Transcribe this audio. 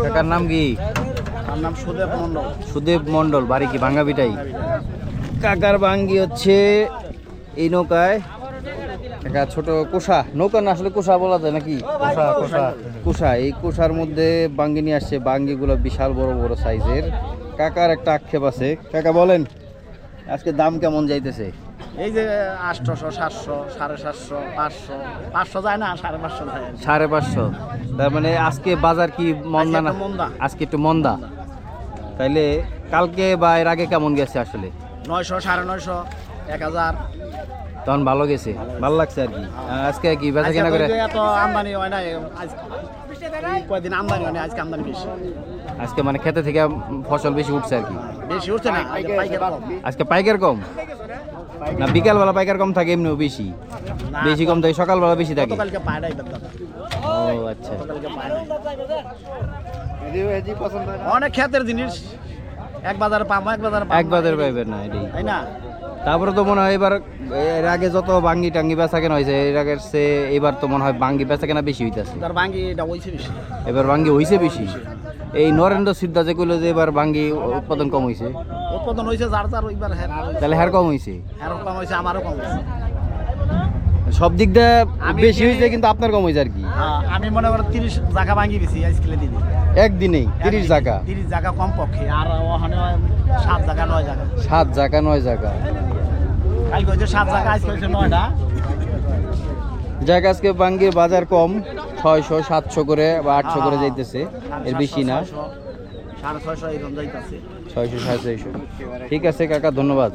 কাকার নাম কি? আমার নাম সুদেব মন্ডল। সুদেব মন্ডল, বাড়ি কি ভাঙ্গাবিটাই? কাকার বাঙ্গি হচ্ছে এই নৌকায়। কাকা ছোট কোষা, নৌকা না আসলে কোষা বলা যায় নাকি? কোষা, এই কোষার মধ্যে বাঙ্গি নিয়ে আসছে। বাঙ্গিগুলো বিশাল বড় বড় সাইজের। কাকার একটা আক্ষেপ আছে, কাকা বলেন আজকে দাম কেমন যাইতেছে? এই যে 800, 700, 750, 500, 500 যায় না, 550 যায়। 550। তার মানে আজকে বাজার কি মন্দা না? আজকে একটু মন্দা। তাইলে কালকে বা এর আগে কেমন গেছে আসলে? 900, 950, 1000। তখন ভালো গেছে, ভালো লাগছে আর কি। আজকে কি বেচা কেনা করে? এত আমদানি হয় না কয়দিন, আমদানি হয় না, আজকে আমদানি বেশি। আজকে মানে খেতে থেকে ফসল বেশি উঠছে আর কি। বেশি উঠছে না, আজকে পাইকার কম না? বিকালবেলা পাইকার কম থাকে, এমনিও বেশি বেশি কম থাকে, সকালবেলা বেশি থাকে। কালকে পায় নাই দাদা। ও আচ্ছা। অনেক ক্ষেতের জিনিস এক বাজারে পাবো, এক বাজারে পাইবেন না, এটাই তাই না? তারপরে তো মনে হয় এবার এর আগে যত বাঙ্গি টাঙ্গি বেচা কেনা হয়েছে এর আগের সে এবার তো মনে হয় বাঙ্গি বেচা কেনা বেশি হইতেছে। তার বাঙ্গি এটা হইছে বেশি, এবার বাঙ্গি হইছে বেশি। এই নরেন্দ্র সিদ্ধা যে কইলো যে এবার বাঙ্গি উৎপাদন কম হইছে, উৎপাদন হইছে যার যার ওইবার তাহলে হ্যার কম হইছে, কম হইছে, আমারও কম হইছে। সব দিক দিয়ে বেশি হইছে, কিন্তু আপনার কম হইছে আর কি। আমি মনে করি 30 জায়গা ভাঙ্গি বেশি আজকে দিদি, একদিনেই 30 জায়গা। 30 জায়গা কম পক্ষে, আর ওখানে 7 জায়গা 9 জায়গা। 7 জায়গা 9 জায়গা। কালকে হইছে 7 জায়গা, আজকে হইছে 9টা জায়গা। আজকে বাঙ্গির বাজার কম, 600 700 করে বা 800 করে যাইতেছে, এর বেশি না। 650 এরকম যাইতাছে। 600 650। ঠিক আছে কাকা, ধন্যবাদ।